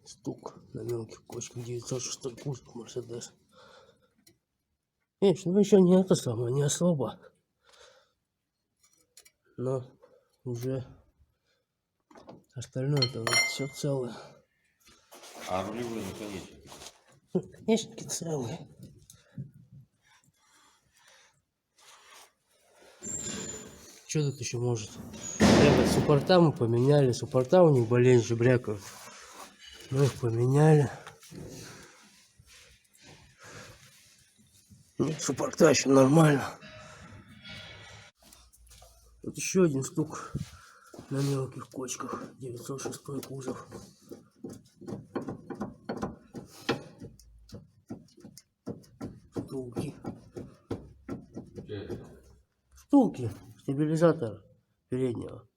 Стук на мелких кочках. 906 кузов Мерседес. Видишь, ну еще не это самое, не особо. Но уже остальное-то вот все целое. А рулевые наконечники? Наконечники целые. Что тут еще может? Суппорта мы поменяли. Суппорта у них болезнь жебряков. Мы их поменяли. Нет, суппорта еще нормально. Вот еще один стук на мелких кочках. 906 кузов. Втулки. Втулки стабилизатора переднего.